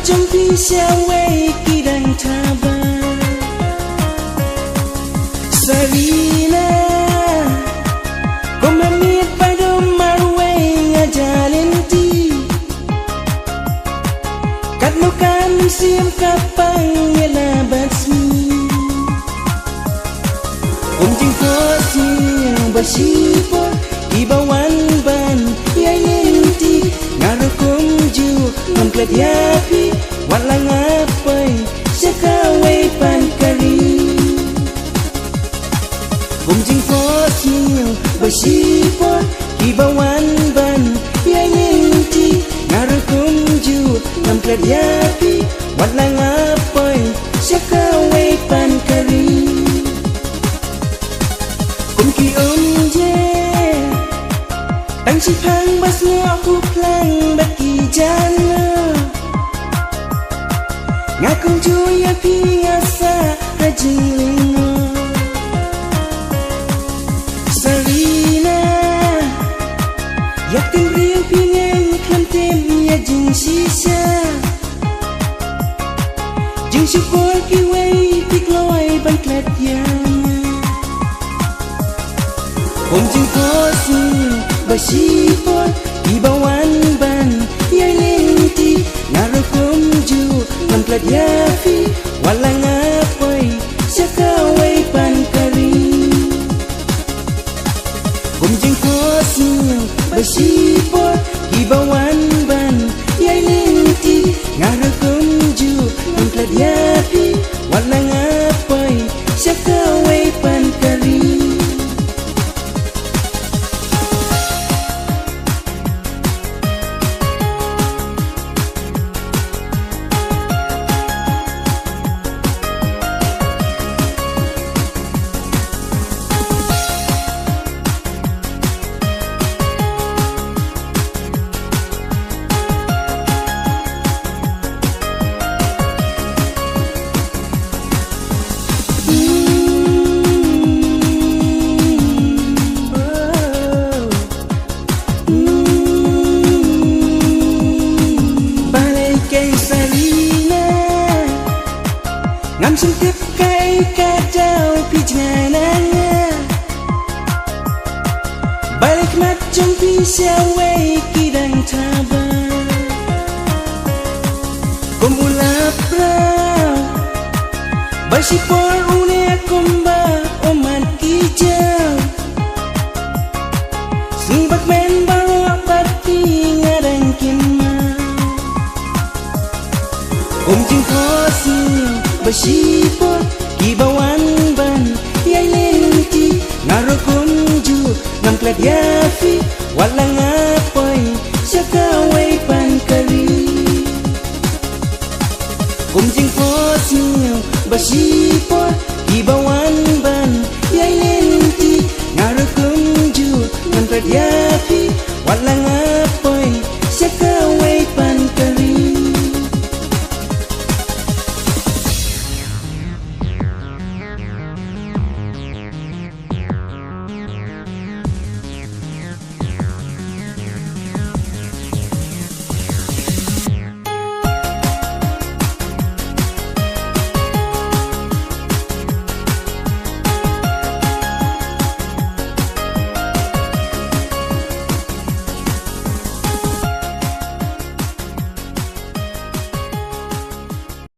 trong khi xa quay khi đang tha ba Sarina Kung mamit pa do marway nga jalenti Kat mo kan siyam kapang nilabas mo Kung jing ko siyang basipo Ibawan ban yayenti Ngaro kung ju Memplat yapi Walang apay Sa kaway pankari Kung jing ko siyang basipo Ibawan ban yayenti Ngaro kung ju Memplat yapi Walang apay Sa kaway pankari Kung kiom je Tang si phang bas ngõ hụp lang bất kỳ jana Nga kung chui ya phi nga sa ha jing lingo Sarina Yak tim riêng phi ngang khăn thêm ya jing sisa Jing syukur ki way pik loy ban klat yang Kung jing ko sing Basipot, ibawan ban Yayenti, ngaro kumju Memplat yafi, walang apoy Sa kaway pankari Kumjing ko siyang basipot Ibawan ban Yayenti, ngaro kumju Memplat yafi, walang apoy Sa kaway pankari Ngam sing tip kay kadaw pijnananya Balik mat jong pisa way kidang taba Kumulap raw Basipor une kumba oman kijaw Singbak men baru pati ngarang kima Kumjing kosin Basipot, ibawan ban Yayenti, ngaro kumju Memplat yafi, walang apoy Sa kaway pankari Kumjing kosin Basipot, ibawan ban Yayenti, ngaro kumju Memplat yafi, walang apoy